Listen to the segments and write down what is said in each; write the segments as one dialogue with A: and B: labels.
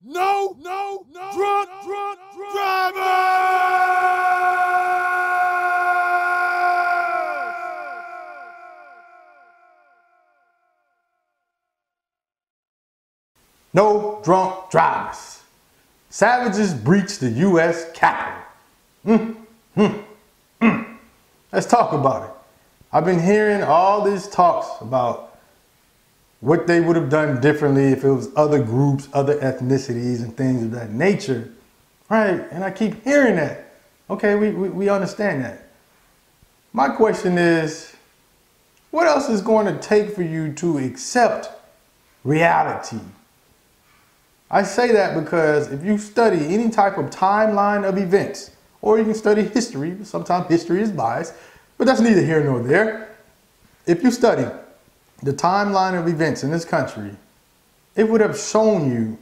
A: No drunk drivers! No drunk drivers. Savages breach the U.S. Capitol. Let's talk about it. I've been hearing all these talks about what they would have done differently if it was other groups, other ethnicities, and things of that nature. Right? And I keep hearing that. Okay, we understand that. My question is, what else is going to take for you to accept reality? I say that because if you study any type of timeline of events, or you can study history, sometimes history is biased, but that's neither here nor there. If you study the timeline of events in this country, it would have shown you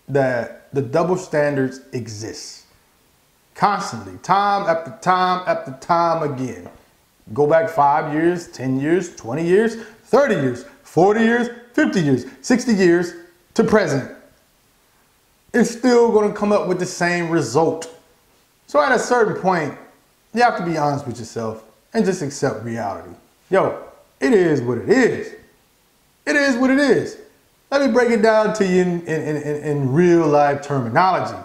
A: that the double standards exist. Constantly, time after time after time again. Go back 5 years, 10 years, 20 years, 30 years, 40 years, 50 years, 60 years to present. It's still going to come up with the same result. So at a certain point, you have to be honest with yourself and just accept reality. Yo, it is what it is. It is what it is. Let me break it down to you in real life terminology.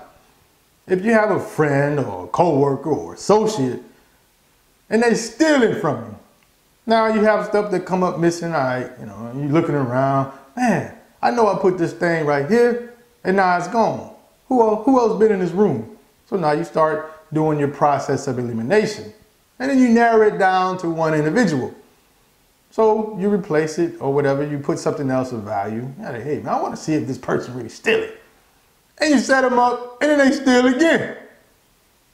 A: If you have a friend or a coworker or associate and they steal it from you, now you have stuff that come up missing, all right, you're looking around, man, I know I put this thing right here and now it's gone. Who else been in this room? So now you start doing your process of elimination. And then you narrow it down to one individual. So you replace it or whatever, you put something else of value. Hey man, I want to see if this person really steal it. And you set them up and then they steal again.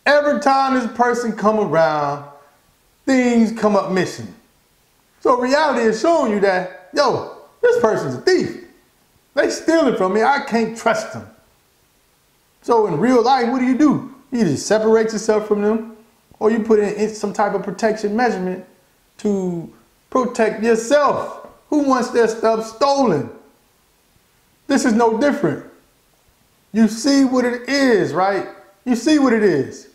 A: Every time this person come around, things come up missing. So reality is showing you that, yo, this person's a thief. They steal it from me, I can't trust them. So in real life, what do? You either separate yourself from them or you put in some type of protection measurement to protect yourself. Who wants their stuff stolen? This is no different. You see what it is, right? You see what it is.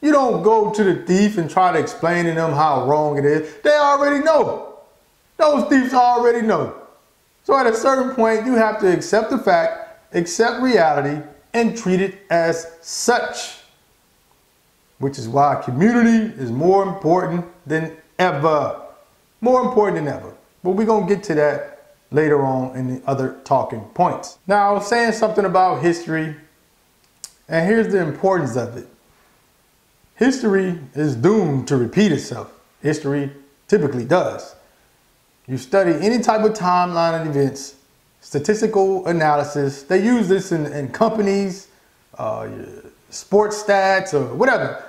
A: You don't go to the thief and try to explain to them how wrong it is. They already know. Those thieves already know. So at a certain point, you have to accept the fact, accept reality, and treat it as such. Which is why community is more important than ever. More important than ever. But we're going to get to that later on in the other talking points. Now, I was saying something about history, and here's the importance of it. History is doomed to repeat itself. History typically does. You study any type of timeline of events, statistical analysis, they use this in companies, sports stats, or whatever.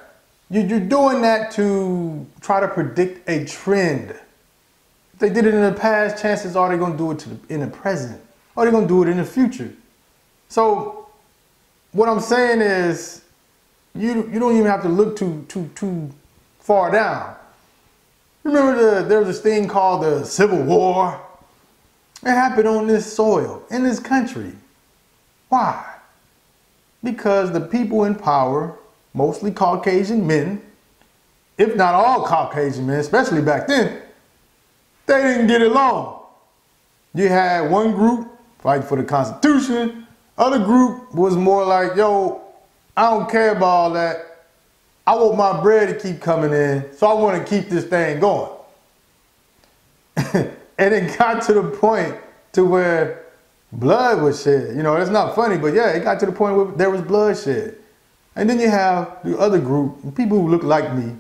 A: You're doing that to try to predict a trend. If they did it in the past, chances are they're going to do it in the present, or they're going to do it in the future. So what I'm saying is, you don't even have to look too far down. Remember there was this thing called the Civil War? It happened on this soil, in this country. Why? Because the people in power, mostly Caucasian men, if not all Caucasian men, especially back then, they didn't get along. You had one group fighting for the Constitution, other group was more like, yo, I don't care about all that. I want my bread to keep coming in, so I want to keep this thing going. And it got to the point to where blood was shed. That's not funny, but yeah, it got to the point where there was bloodshed. And then you have the other group, people who look like me,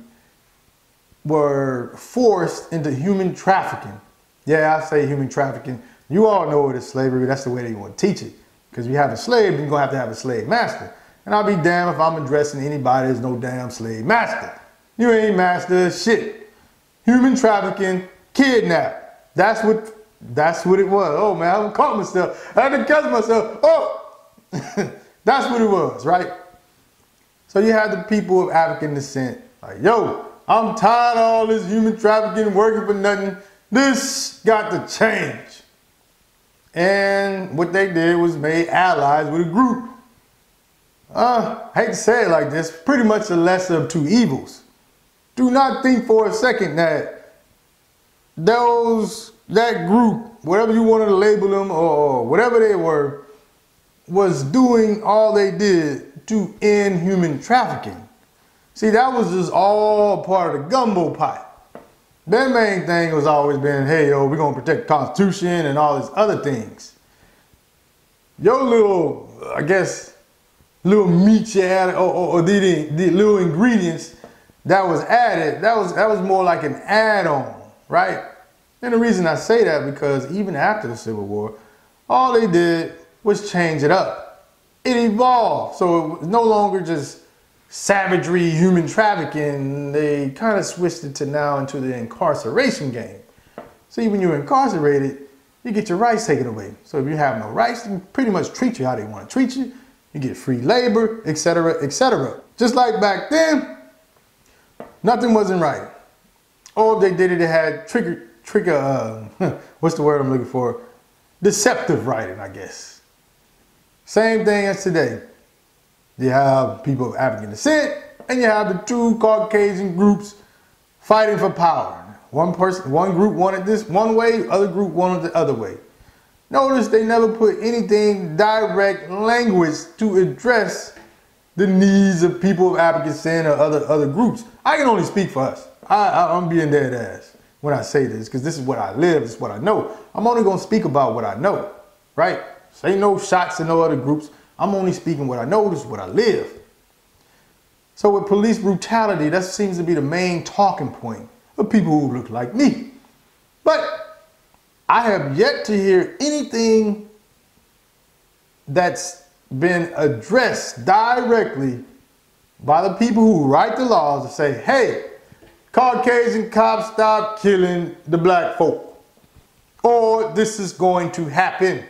A: were forced into human trafficking. Yeah, I say human trafficking. You all know it is slavery. That's the way they want to teach it. Because if you have a slave, you're going to have a slave master. And I'll be damned if I'm addressing anybody as no damn slave master. You ain't master shit. Human trafficking, kidnap. That's what it was. Oh man, I caught myself. I had to catch myself. Oh, that's what it was, right? So you have the people of African descent, like, yo, I'm tired of all this human trafficking, working for nothing. This got to change. And what they did was made allies with a group. I hate to say it like this, pretty much the lesser of two evils. Do not think for a second that that group, whatever you wanted to label them or whatever they were, was doing all they did to end human trafficking. See, that was just all part of the gumbo pot. Their main thing was always been, hey, yo, we're going to protect the Constitution and all these other things. Your little, I guess, little meat you had, or the little ingredients that was added, that was more like an add-on, right? And the reason I say that, because even after the Civil War, all they did was change it up. It evolved, so it was no longer just savagery, human trafficking. They kind of switched it to now into the incarceration game. See, when you're incarcerated, you get your rights taken away. So if you have no rights, they can pretty much treat you how they want to treat you. You get free labor, etc., etc. Just like back then, nothing wasn't right. Or if they did it, it had what's the word I'm looking for? Deceptive writing, I guess. Same thing as today. You have people of African descent, and you have the two Caucasian groups fighting for power. One group wanted this one way, other group wanted the other way. Notice they never put anything direct language to address the needs of people of African descent or other groups. I can only speak for us. I'm being dead ass when I say this, because this is what I live, this is what I know. I'm only going to speak about what I know, right? Say no shots to no other groups. I'm only speaking what I know, this is what I live. So with police brutality, that seems to be the main talking point of people who look like me. But I have yet to hear anything that's been addressed directly by the people who write the laws to say, hey, Caucasian cops, stop killing the black folk, or this is going to happen.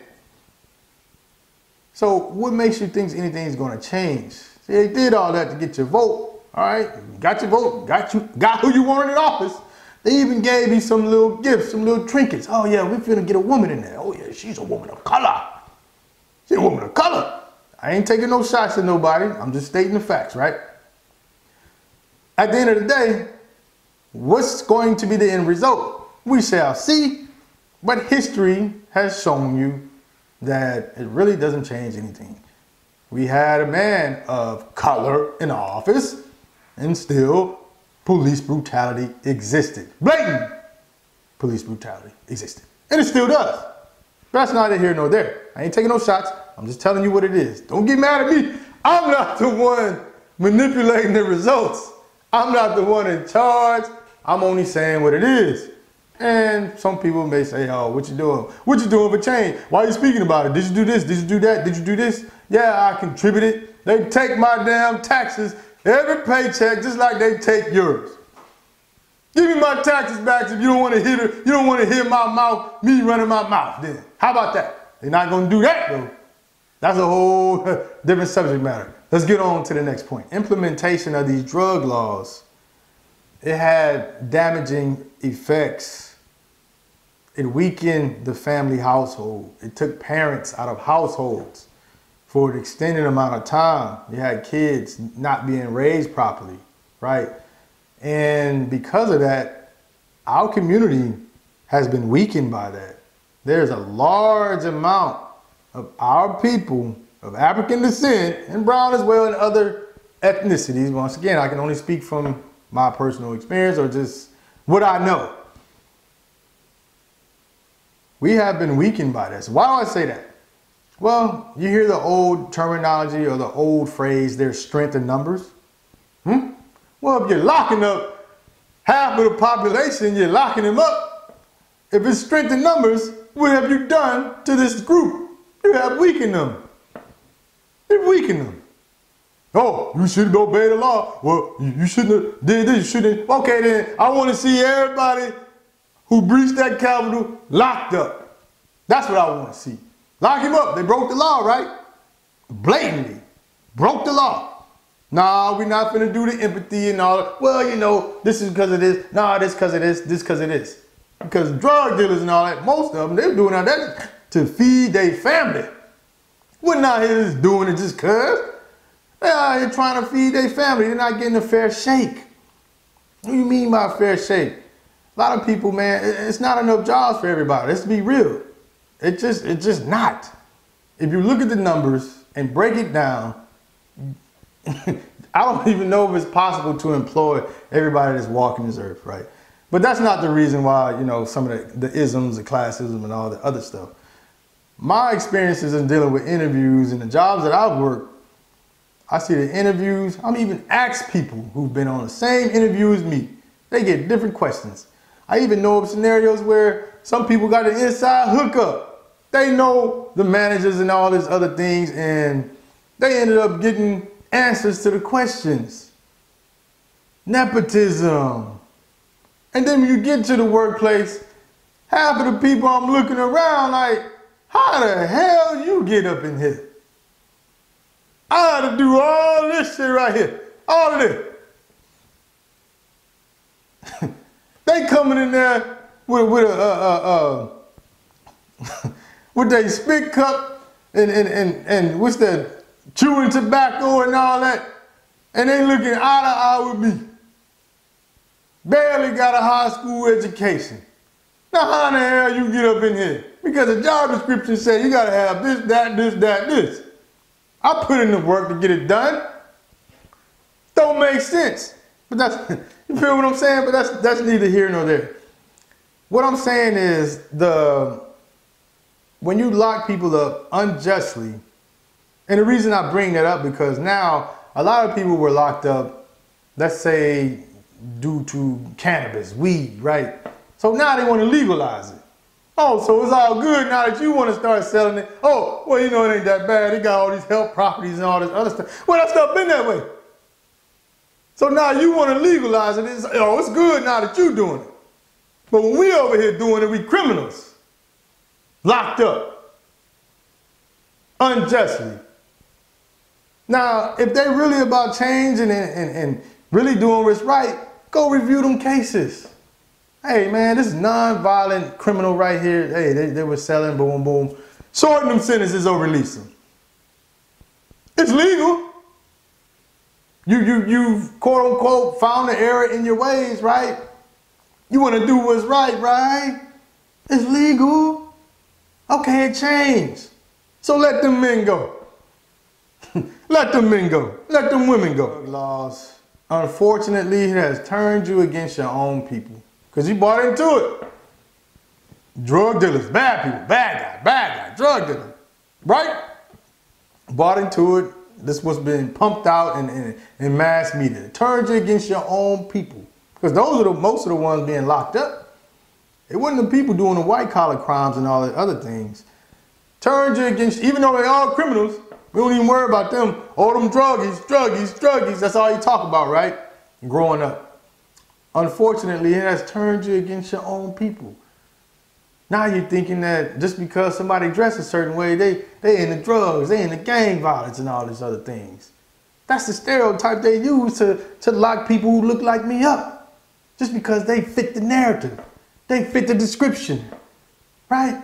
A: So what makes you think anything is going to change? See, they did all that to get your vote, all right? You got your vote, got who you wanted in office. They even gave you some little gifts, some little trinkets. Oh yeah, we're finna get a woman in there. Oh yeah, she's a woman of color. She's a woman of color. I ain't taking no shots at nobody. I'm just stating the facts, right? At the end of the day, what's going to be the end result? We shall see, but history has shown you that it really doesn't change anything. We had a man of color in office, and still police brutality existed. Blatant police brutality existed. And it still does. But that's neither here nor there. I ain't taking no shots. I'm just telling you what it is. Don't get mad at me. I'm not the one manipulating the results. I'm not the one in charge. I'm only saying what it is. And some people may say, oh, what you doing? What you doing for change? Why are you speaking about it? Did you do this? Did you do that? Did you do this? Yeah, I contributed. They take my damn taxes every paycheck just like they take yours. Give me my taxes back if you don't want to hear it. You don't want to hear my mouth, me running my mouth then. How about that? They're not going to do that though. That's a whole different subject matter. Let's get on to the next point. Implementation of these drug laws. It had damaging effects. It weakened the family household. It took parents out of households for an extended amount of time. You had kids not being raised properly, right? And because of that, our community has been weakened by that. There's a large amount of our people of African descent, and brown as well, and other ethnicities. Once again, I can only speak from my personal experience or just what I know. We have been weakened by this. Why do I say that? Well, you hear the old terminology or the old phrase, there's strength in numbers. Well, if you're locking up half of the population, you're locking them up. If it's strength in numbers, what have you done to this group? You have weakened them. You've weakened them. Oh, you should have obeyed the law. Well, you shouldn't have did this, you shouldn't. Okay, then I want to see everybody who breached that Capitol locked up. That's what I want to see. Lock him up. They broke the law, right? Blatantly broke the law. Nah, we're not finna do the empathy and all that. Well, you know, this is because of this. Nah, this because of this. This because of this. Because drug dealers and all that, most of them, they're doing all that to feed their family. We're not here just doing it just cause. They're out here trying to feed their family. They're not getting a fair shake. What do you mean by a fair shake? A lot of people, man, it's not enough jobs for everybody. Let's be real. It's just not. If you look at the numbers and break it down, I don't even know if it's possible to employ everybody that's walking this earth, right? But that's not the reason why, you know, some of the isms, the classism, and all the other stuff. My experiences in dealing with interviews and the jobs that I've worked, I see the interviews. I'm even asked people who've been on the same interview as me. They get different questions. I even know of scenarios where some people got an inside hookup. They know the managers and all these other things, and they ended up getting answers to the questions. Nepotism. And then when you get to the workplace, half of the people I'm looking around like, how the hell you get up in here? I had to do all this shit right here. All of this. They coming in there with with their spit cup and what's that, chewing tobacco and all that, and they looking eye to eye with me. Barely got a high school education. Now how the hell you get up in here? Because the job description said you gotta have this, that, this, that, this. I put in the work to get it done. Don't make sense. But that's, you feel what I'm saying? But that's neither here nor there. What I'm saying is when you lock people up unjustly, and the reason I bring that up because now a lot of people were locked up, let's say due to cannabis, weed, right? So now they want to legalize it. Oh, so it's all good now that you want to start selling it. Oh, well, you know, it ain't that bad. They got all these health properties and all this other stuff. Well, that stuff been that way. So now you want to legalize it. It's good now that you're doing it. But when we over here doing it, we criminals. Locked up. Unjustly. Now, if they really about changing and really doing what's right, go review them cases. Hey, man, this is non-violent criminal right here. Hey, they were selling, boom, boom. Shorten them sentences or release them. It's legal. You've quote unquote found the error in your ways, right? You want to do what's right, right? It's legal. Okay, it changed. So let them men go. Let them men go. Let them women go. Laws, unfortunately, it has turned you against your own people. Because you bought into it. Drug dealers, bad people, bad guy, drug dealer, right? Bought into it. This was being pumped out in mass media. It turns you against your own people. Because those are most of the ones being locked up. It wasn't the people doing the white collar crimes and all the other things. Turns you against, even though they're all criminals, we don't even worry about them. All them druggies, that's all you talk about, right? Growing up. Unfortunately, it has turned you against your own people. Now you're thinking that just because somebody dressed a certain way, they into drugs, they into gang violence and all these other things. That's the stereotype they use to lock people who look like me up. Just because they fit the narrative. They fit the description. Right?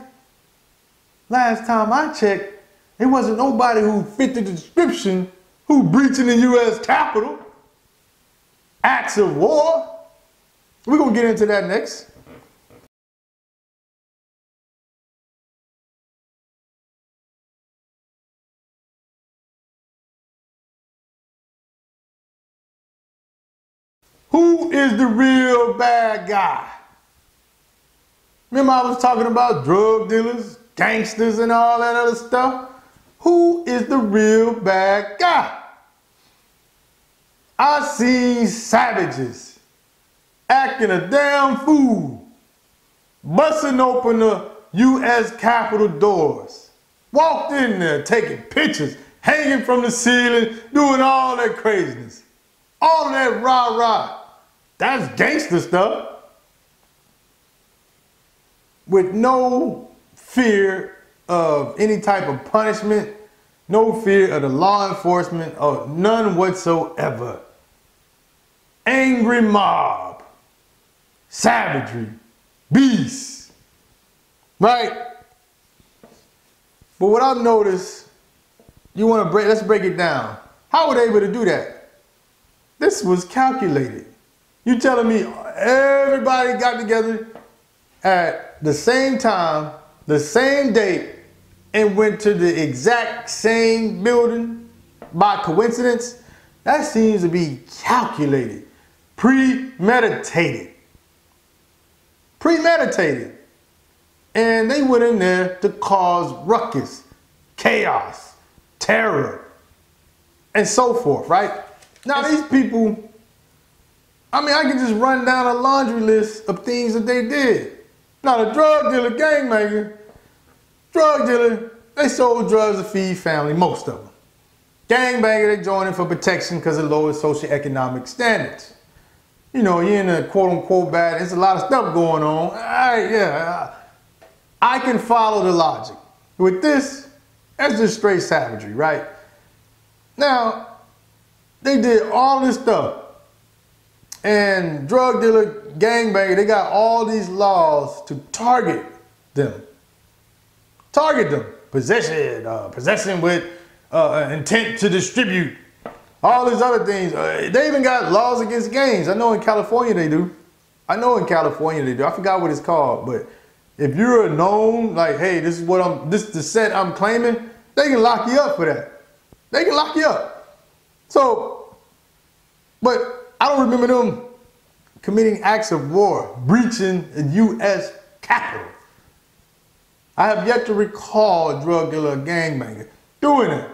A: Last time I checked, there wasn't nobody who fit the description who breaching the U.S. Capitol. Acts of war. We're going to get into that next. Who is the real bad guy? Remember I was talking about drug dealers, gangsters, and all that other stuff? Who is the real bad guy? I seen savages acting a damn fool, busting open the U.S. Capitol doors, walked in there taking pictures, hanging from the ceiling, doing all that craziness, all of that rah-rah. That's gangster stuff. With no fear of any type of punishment, no fear of the law enforcement, or none whatsoever. Angry mob, savagery, beasts, right? But what I've noticed, let's break it down. How were they able to do that? This was calculated. You telling me everybody got together at the same time, the same date, and went to the exact same building by coincidence? That seems to be calculated, premeditated. Premeditated. And they went in there to cause ruckus, chaos, terror, and so forth, right? Now these people, I mean, I can just run down a laundry list of things that they did. Now the drug dealer, gangbanger, drug dealer, they sold drugs to feed family, most of them. Gangbanger, they joined in for protection because of lower socioeconomic standards. You know, you're in a quote-unquote bad, there's a lot of stuff going on. All right, yeah, I can follow the logic. With this, that's just straight savagery, right? Now, they did all this stuff. And drug dealer, gangbanger, they got all these laws to target them. Target them. Possession with intent to distribute. All these other things. They even got laws against gangs. I know in California they do. I forgot what it's called, but if you're known, like, hey, this is the set I'm claiming, they can lock you up for that. They can lock you up. So, but I don't remember them committing acts of war, breaching the U.S. Capitol. I have yet to recall a drug dealer or gangbanger doing it.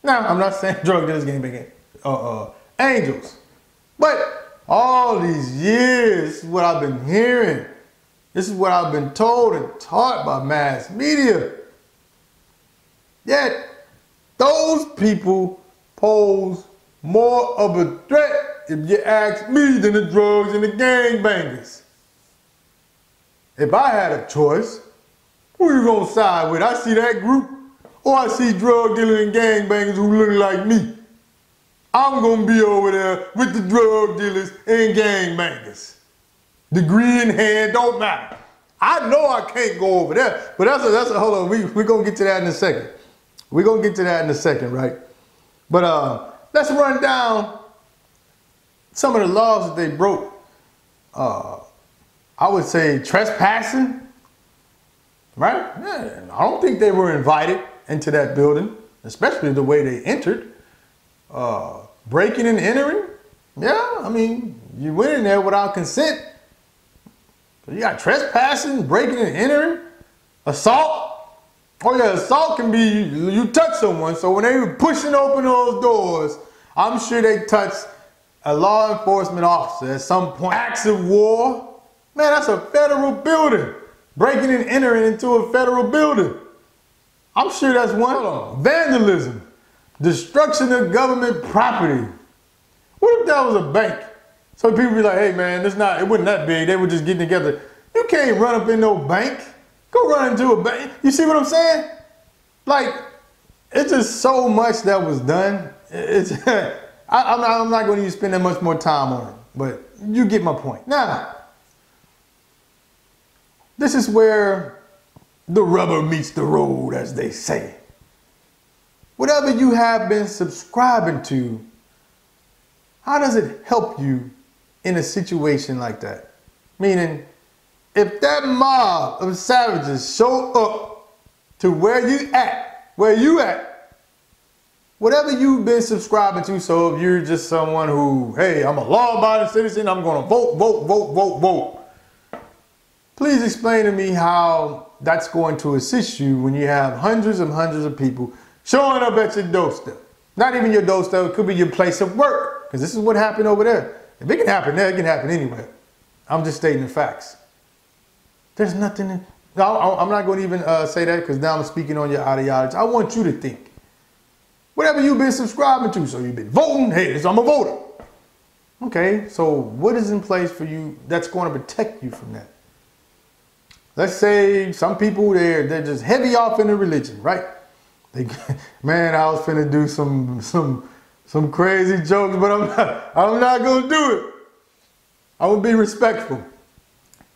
A: Now, I'm not saying drug dealers, gangbanger, angels. But all these years, this is what I've been hearing. This is what I've been told and taught by mass media. Yet, those people pose more of a threat, if you ask me, than the drugs and the gangbangers. If I had a choice, who you gonna side with? I see that group, or I see drug dealers and gangbangers who look like me. I'm gonna be over there with the drug dealers and gangbangers. Degree in hand, don't matter. I know I can't go over there, but that's a hold on. We're gonna get to that in a second. We're gonna get to that in a second, right? But let's run down some of the laws that they broke. I would say trespassing, right? Yeah, I don't think they were invited into that building, especially the way they entered. Breaking and entering, yeah, I mean, you went in there without consent. So you got trespassing, breaking and entering, assault. Oh yeah, assault can be you touch someone. So when they were pushing open those doors, I'm sure they touched a law enforcement officer at some point. Acts of war, man, that's a federal building. Breaking and entering into a federal building. I'm sure that's one. Vandalism, destruction of government property. What if that was a bank? So people be like, hey man, it wasn't that big. They were just getting together. You can't run up in no bank. Go run into a bank. You see what I'm saying? Like, it's just so much that was done. I'm not going to even spend that much more time on it, but you get my point. Now, this is where the rubber meets the road, as they say. Whatever you have been subscribing to, how does it help you in a situation like that? Meaning, if that mob of savages show up to where you at, whatever you've been subscribing to, so if you're just someone who, hey, I'm a law-abiding citizen, I'm gonna vote. Please explain to me how that's going to assist you when you have hundreds of people showing up at your doorstep. Not even your doorstep, it could be your place of work, because this is what happened over there. If it can happen there, it can happen anywhere. I'm just stating the facts. There's nothing in, no, I'm not going to even say that, because now I'm speaking on your ideology. I want you to think. Whatever you've been subscribing to, so you've been voting, hey, so I'm a voter. Okay, so what is in place for you that's going to protect you from that? Let's say some people, they're just heavy off in the religion, right? Man, I was finna do some crazy jokes, but I'm not gonna do it. I will be respectful.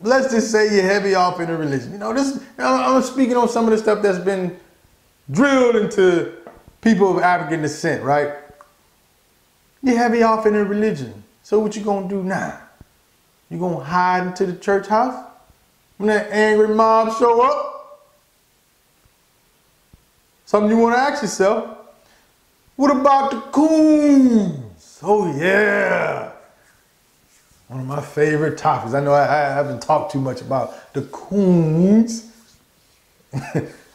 A: Let's just say you're heavy off in the religion. You know, I'm speaking on some of the stuff that's been drilled into people of African descent, right? You heavy off in a religion. So what you gonna do now? You gonna hide into the church house when that angry mob show up? Something you wanna ask yourself. What about the coons? Oh yeah. One of my favorite topics. I know I haven't talked too much about the coons.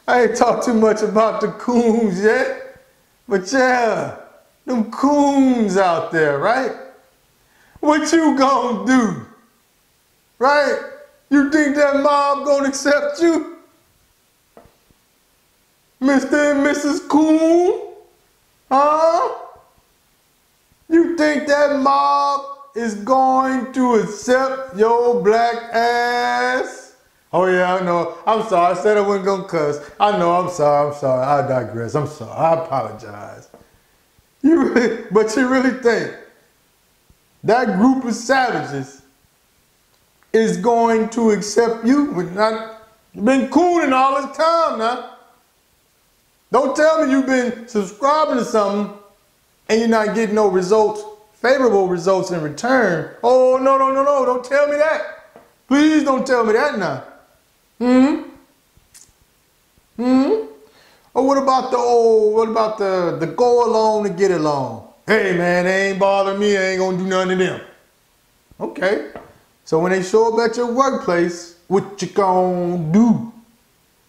A: I ain't talked too much about the coons yet. But yeah, them coons out there, right? What you gonna do? Right? You think that mob gonna accept you? Mr. and Mrs. Coon? Huh? You think that mob is going to accept your black ass? Oh yeah, I know. I'm sorry. I said I wasn't gonna cuss. I know. I'm sorry. I digress. I'm sorry. I apologize. But you really think that group of savages is going to accept you? You've been cooning all this time now. Don't tell me you've been subscribing to something and you're not getting no results, favorable results in return. Oh, no, don't tell me that. Please don't tell me that now. Or what about the go along to get along? Hey man, they ain't bothering me, I ain't gonna do nothing to them. Okay, so when they show up at your workplace, what you gonna do?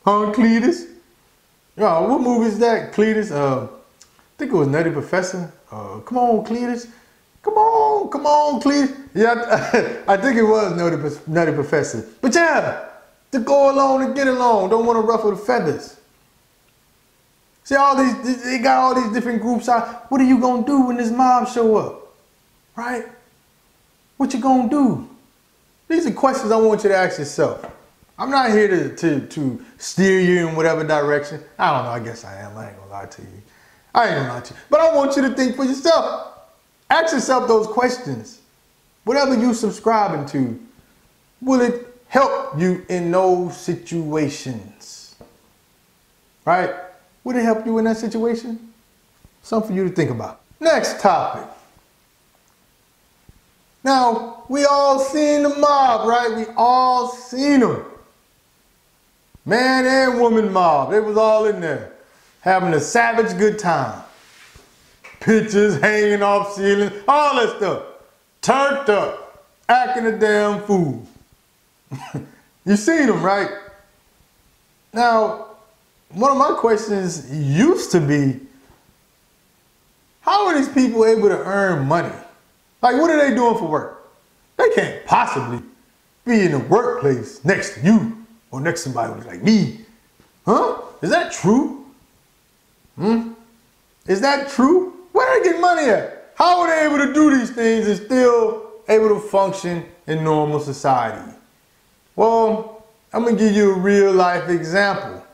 A: Huh, Cletus? Yo, what movie is that, Cletus? I think it was Nutty Professor. Come on, Cletus. Come on, Cletus. Yeah, I think it was Nutty Professor. But yeah, to go along and get along. Don't want to ruffle the feathers. See they got all these different groups out. What are you gonna do when this mob show up? Right? What you gonna do? These are questions I want you to ask yourself. I'm not here to steer you in whatever direction. I don't know, I guess I am. I ain't gonna lie to you. I ain't gonna lie to you. But I want you to think for yourself. Ask yourself those questions. Whatever you subscribing to, will it help you in those situations? Right? Would it help you in that situation? Something for you to think about. Next topic. Now, we all seen the mob, right? We all seen them. Man and woman mob. They was all in there having a savage good time. Pictures hanging off ceiling, all that stuff. Turned up, acting a damn fool. You seen them, right? Now, one of my questions used to be, how are these people able to earn money? Like, what are they doing for work? They can't possibly be in the workplace next to you or next to somebody like me. Huh? Is that true? Is that true? Where are they getting money at? How are they able to do these things and still able to function in normal society? Well, I'm gonna give you a real life example.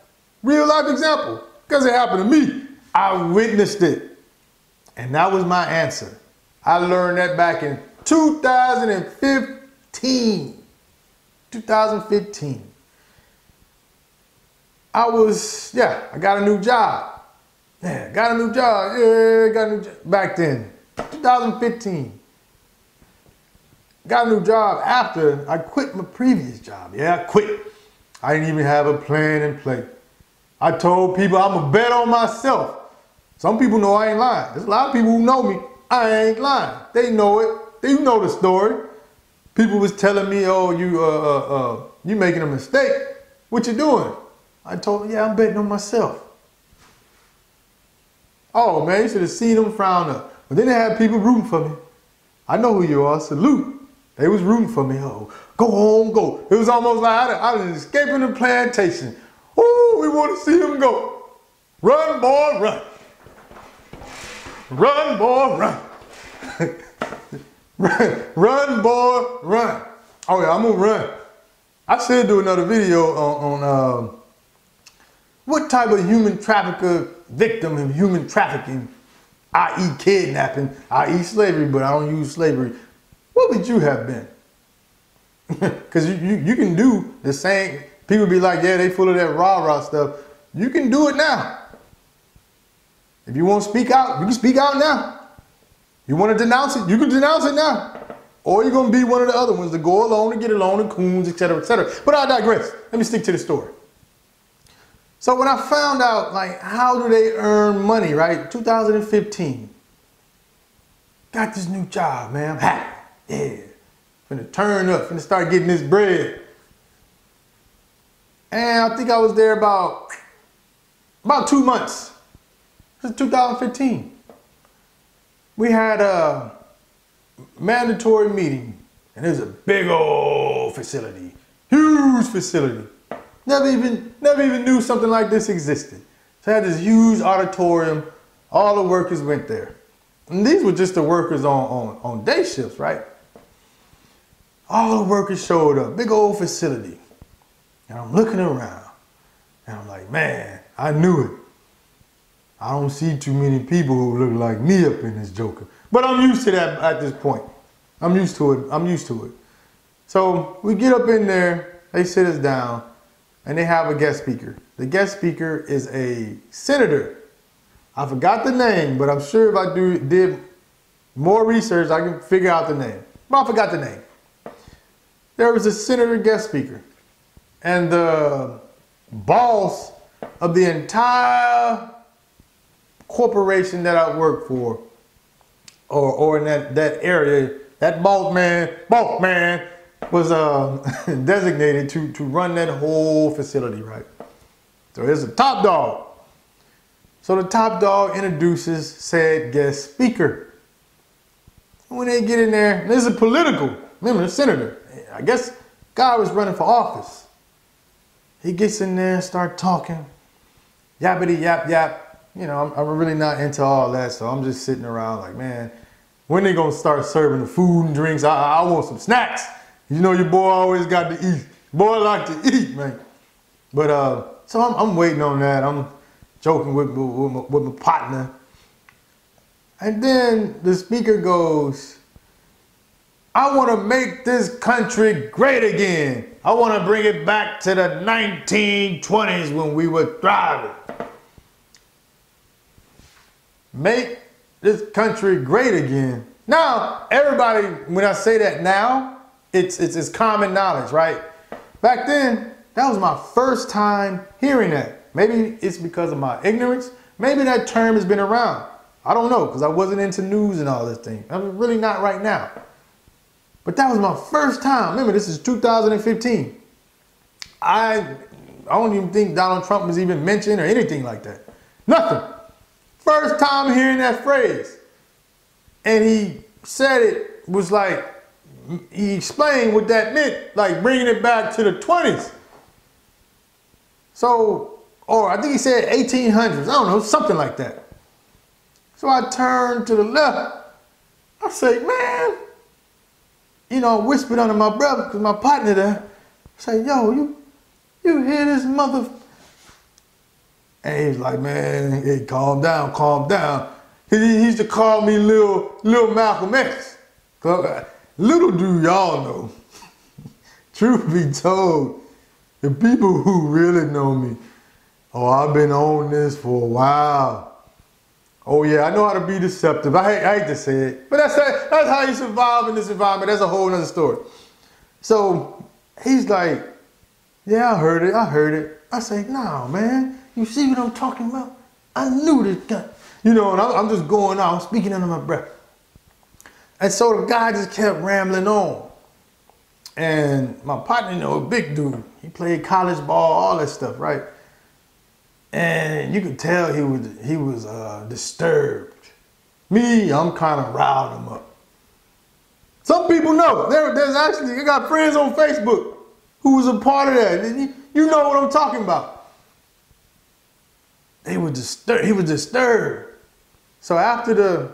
A: Real life example, because it happened to me. I witnessed it. And that was my answer. I learned that back in 2015. 2015. I got a new job. Yeah, got a new job. Yeah, got a new job. Back then, 2015. Got a new job after I quit my previous job. Yeah, I quit. I didn't even have a plan in place. I told people I'm going to bet on myself. Some people know I ain't lying. There's a lot of people who know me. I ain't lying. They know it. They know the story. People was telling me, oh, you making a mistake. What you doing? I told them, yeah, I'm betting on myself. Oh, man, you should have seen them frown up. But then they had people rooting for me. I know who you are. Salute. They was rooting for me. Oh, go home, go. It was almost like I was escaping the plantation. Ooh, we want to see them go. Run, boy, run. Run, boy, run. Run, boy, run. Oh, yeah, I'm going to run. I should do another video on what type of human trafficker victim of human trafficking, i.e. kidnapping, i.e. slavery, but I don't use slavery. What would you have been? Because you can do the same. People be like, yeah, they full of that rah-rah stuff. You can do it now. If you want to speak out, you can speak out now. You want to denounce it, you can denounce it now. Or you're going to be one of the other ones to go alone and get along and coons, etc., etc. But I digress. Let me stick to the story. So when I found out, like, how do they earn money, right? 2015. Got this new job, man. I'm happy. Yeah. Finna turn up, finna start getting this bread. And I think I was there about 2 months. This is 2015. We had a mandatory meeting, and it was a big old facility, huge facility. Never even knew something like this existed. So I had this huge auditorium. All the workers went there. And these were just the workers on day shifts, right? All the workers showed up, big old facility. And I'm looking around, and I'm like, man, I knew it. I don't see too many people who look like me up in this joker. But I'm used to that at this point. I'm used to it. I'm used to it. So we get up in there, they sit us down, and they have a guest speaker. The guest speaker is a senator. I forgot the name, but I'm sure if I did more research, I can figure out the name. But I forgot the name. There was a senator guest speaker. And the boss of the entire corporation that I work for, or in that area, that boss man was designated to run that whole facility, right? So there's a top dog. So the top dog introduces said guest speaker. When they get in there, this is political. Remember, the senator. I guess guy was running for office. He gets in there and start talking. Yappity yap yap. You know, I'm really not into all that, so I'm just sitting around like, man, when they gonna start serving the food and drinks? I want some snacks. You know, your boy always got to eat. Boy like to eat, man. But so I'm waiting on that. I'm joking with my partner. And then the speaker goes, I want to make this country great again. I want to bring it back to the 1920s when we were thriving. Make this country great again. Now, everybody, when I say that now, it's common knowledge, right? Back then, that was my first time hearing that. Maybe it's because of my ignorance. Maybe that term has been around. I don't know, because I wasn't into news and all this thing. I'm really not right now. But that was my first time. Remember, this is 2015. I don't even think Donald Trump was even mentioned or anything like that. Nothing. First time hearing that phrase. And he said it was like, he explained what that meant, like bringing it back to the 20s. So, or I think he said 1800s, I don't know, something like that. So I turned to the left. I said, man, you know, I whispered under my breath because my partner there. I said, yo, you hear this mother? And he was like, man, hey, calm down, calm down. He used to call me Lil Malcolm X. Little do y'all know, truth be told, the people who really know me, oh, I've been on this for a while. Oh yeah, I know how to be deceptive. I hate to say it, but that's how you survive in this environment. That's a whole nother story. So he's like, yeah, I heard it. I say, no, man, you see what I'm talking about? I knew this guy. You know, and I'm just going out, I'm speaking under my breath. And so the guy just kept rambling on. And my partner, you know, a big dude, he played college ball, all that stuff, right? And you could tell he was disturbed. Me, I'm kind of riled him up. Some people know. There's actually, I got friends on Facebook who was a part of that. You know what I'm talking about. He was disturbed. So after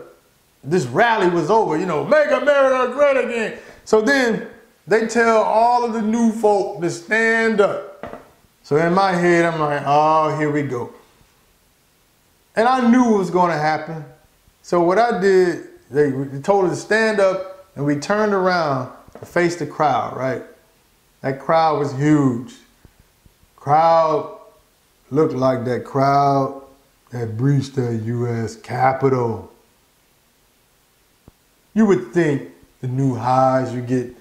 A: this rally was over, you know, make America great again. So then they tell all of the new folk to stand up. So in my head, I'm like, oh, here we go. And I knew it was going to happen. So what I did, they told us to stand up, and we turned around to face the crowd, right? That crowd was huge. Crowd looked like that crowd that breached the U.S. Capitol. You would think the new highs you get,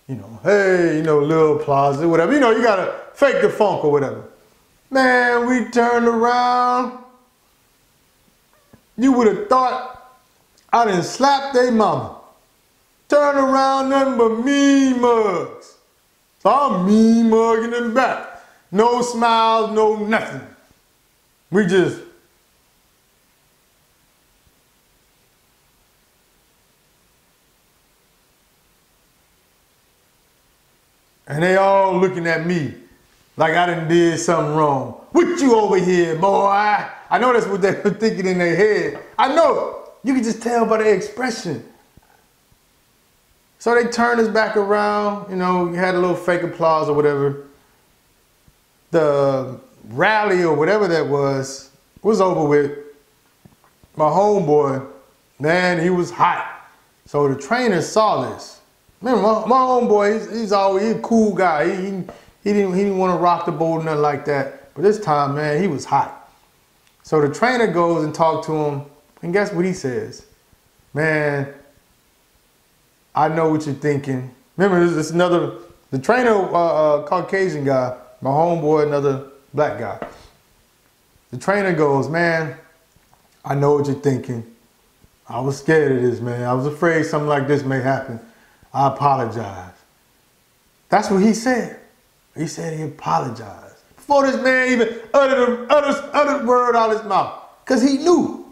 A: you know, hey, you know, little applause or whatever. You know, you gotta fake the funk or whatever. Man, we turned around. You would have thought I done slapped they mama. Turn around, nothing but mean mugs. So I'm mean mugging them back. No smiles, no nothing. We just. And they all looking at me like I done did something wrong. What you over here, boy? I know that's what they were thinking in their head. I know. You can just tell by their expression. So they turned us back around. You know, you had a little fake applause or whatever. The rally or whatever that was over with. My homeboy, man, he was hot. So the trainer saw this. Remember, my homeboy, he's always a cool guy. He didn't want to rock the boat or nothing like that. But this time, man, he was hot. So the trainer goes and talks to him, and guess what he says? Man, I know what you're thinking. Remember, this another, the trainer, Caucasian guy, my homeboy, another black guy. The trainer goes, man, I know what you're thinking. I was scared of this, man. I was afraid something like this may happen. I apologize. That's what he said. He said he apologized. Before this man even uttered a word out of his mouth. Because he knew.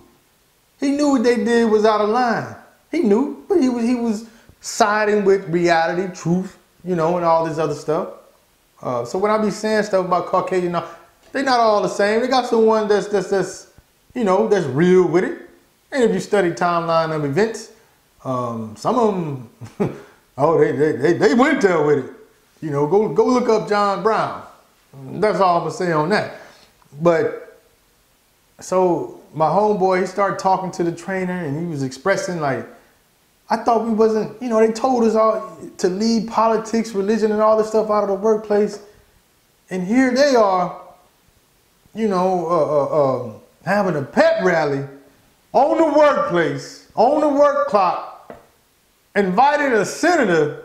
A: He knew what they did was out of line. He knew, but he was siding with reality, truth, you know, and all this other stuff. So when I be saying stuff about Caucasian, they're not all the same. They got someone that's you know, that's real with it. And if you study timeline of events, some of them, oh, they went there with it. You know, go look up John Brown. That's all I'm gonna say on that. But so my homeboy, he started talking to the trainer, and he was expressing like, I thought we wasn't, you know, they told us all to leave politics, religion, and all this stuff out of the workplace. And here they are, you know, having a pep rally on the workplace, on the work clock, invited a senator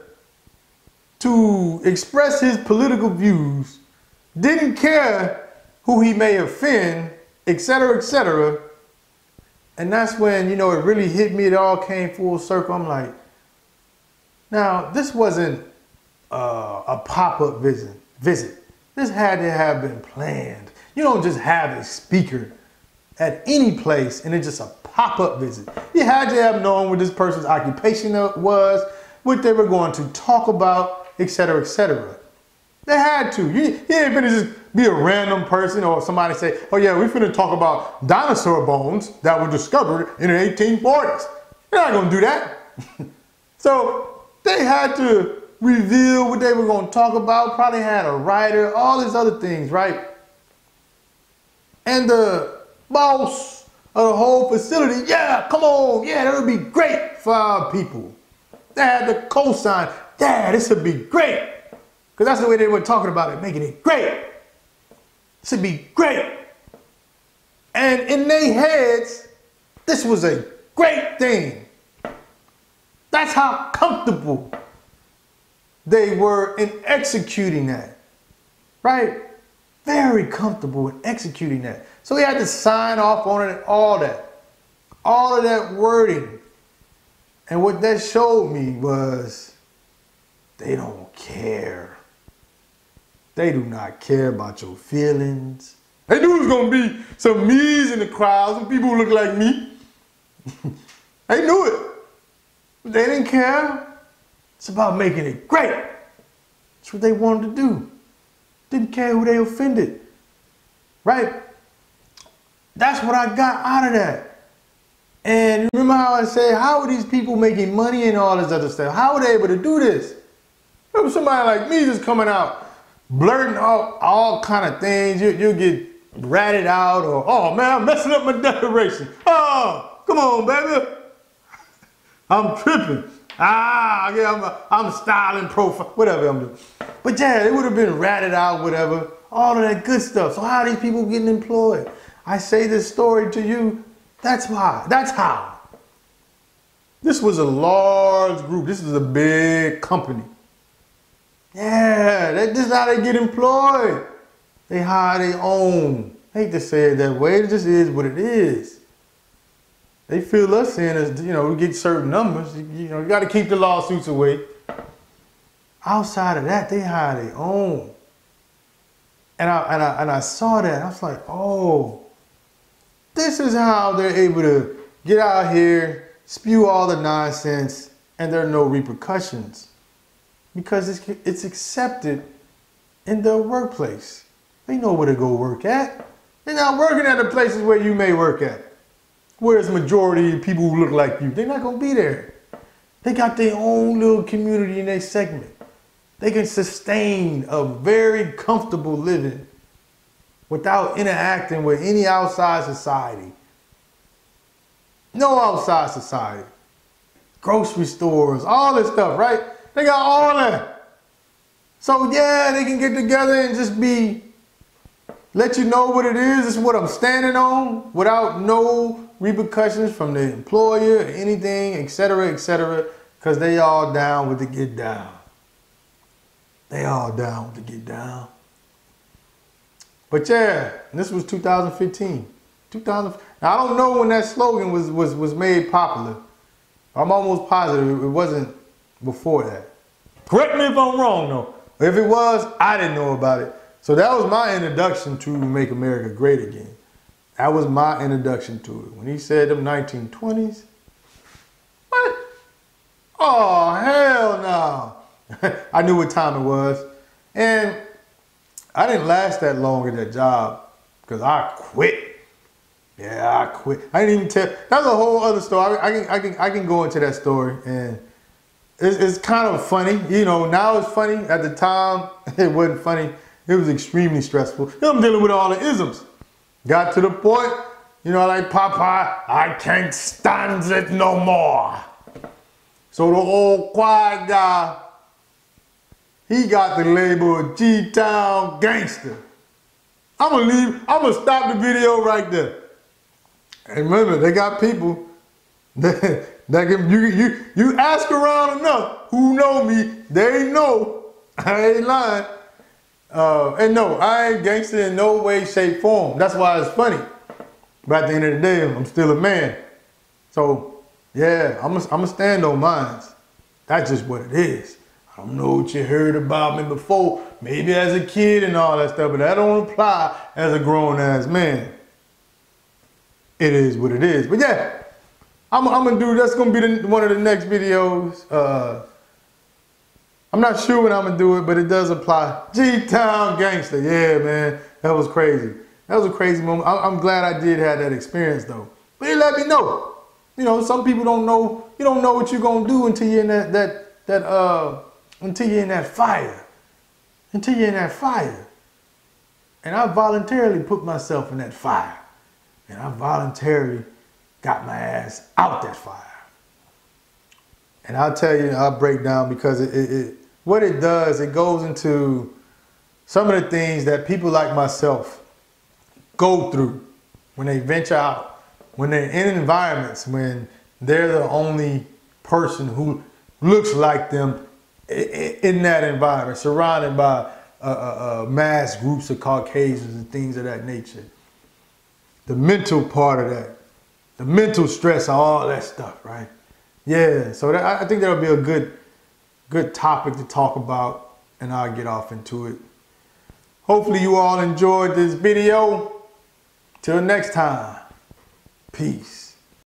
A: to express his political views, didn't care who he may offend, etc., etc. And that's when, you know, it really hit me. It all came full circle. I'm like, now, this wasn't a pop-up visit. This had to have been planned. You don't just have a speaker at any place and it's just a pop-up visit. You had to have known what this person's occupation was, what they were going to talk about, etc., etc. They had to. You ain't finna just be a random person or somebody say, oh yeah, we finna talk about dinosaur bones that were discovered in the 1840s. You're not gonna do that. So they had to reveal what they were gonna talk about, probably had a writer, all these other things, right? And the boss of the whole facility, yeah, come on, yeah, that'll be great for our people. They had the cosign, yeah, this would be great. Because that's the way they were talking about it, making it great. This would be great. And in their heads, this was a great thing. That's how comfortable they were in executing that, right? Very comfortable in executing that. So he had to sign off on it and all of that wording. And what that showed me was they don't care. They do not care about your feelings. They knew there was going to be some me's in the crowd, some people who look like me. They knew it. But they didn't care. It's about making it great. That's what they wanted to do. Didn't care who they offended. Right? That's what I got out of that. And remember how I said, how are these people making money and all this other stuff? How are they able to do this? Remember somebody like me just coming out, blurting out all kind of things. You'll get ratted out or, oh man, I'm messing up my decoration. Oh, come on, baby. I'm tripping. Yeah, I'm styling profile, whatever I'm doing. But yeah, it would have been ratted out, whatever, all of that good stuff. So how are these people getting employed? I say this story to you, that's why. That's how. This was a large group. This is a big company. Yeah, this is how they get employed. They hire their own. I hate to say it that way. It just is what it is. They fill us in as, you know, we get certain numbers. You know, you got to keep the lawsuits away. Outside of that, they hire their own. And I saw that. I was like, oh, this is how they're able to get out here, spew all the nonsense, and there are no repercussions. Because it's accepted in their workplace. They know where to go work at. They're not working at the places where you may work at. Where's the majority of people who look like you? They're not going to be there. They got their own little community in their segment. They can sustain a very comfortable living without interacting with any outside society. No outside society. Grocery stores, all this stuff, right? They got all that. So yeah, they can get together and just let you know what it is. This is what I'm standing on without no repercussions from the employer or anything, etc., because they all down with the get down. They all down with the get down. But yeah, this was 2015. Now, I don't know when that slogan was made popular. I'm almost positive it wasn't before that. Correct me if I'm wrong though. If it was, I didn't know about it. So that was my introduction to Make America Great Again. That was my introduction to it. When he said them 1920s, what? Oh, hell no. I knew what time it was. And I didn't last that long at that job because I quit. Yeah, I quit. I didn't even tell. That's a whole other story. I can go into that story, and it's kind of funny. You know, now it's funny. At the time, it wasn't funny. It was extremely stressful. I'm dealing with all the isms. Got to the point, you know, like Popeye, I can't stand it no more. So the old quiet guy, he got the label of G-Town gangster. I'm gonna stop the video right there. And remember, they got people that can, you ask around enough who know me, they know I ain't lying. And no, I ain't gangster in no way, shape, form. That's why it's funny. But at the end of the day, I'm still a man. So yeah, I'm gonna stand on mine. That's just what it is. I don't know what you heard about me before, maybe as a kid and all that stuff, but that don't apply as a grown-ass man. It is what it is. But yeah, I'm gonna do, that's gonna be one of the next videos. I'm not sure when I'm gonna do it, but it does apply. G-Town gangster, yeah, man, that was crazy. That was a crazy moment. I'm glad I did have that experience though. But you let me know. You know, some people don't know. You don't know what you're gonna do until you're in until you're in that fire. Until you're in that fire. And I voluntarily put myself in that fire. And I voluntarily got my ass out that fire. And I'll tell you, I'll break down because what it does, it goes into some of the things that people like myself go through when they venture out, when they're in environments, when they're the only person who looks like them in that environment, surrounded by mass groups of Caucasians and things of that nature. The mental part of that, the mental stress, all that stuff, right? Yeah, so I think that'll be a good topic to talk about, and I'll get off into it. Hopefully you all enjoyed this video. Till next time, peace.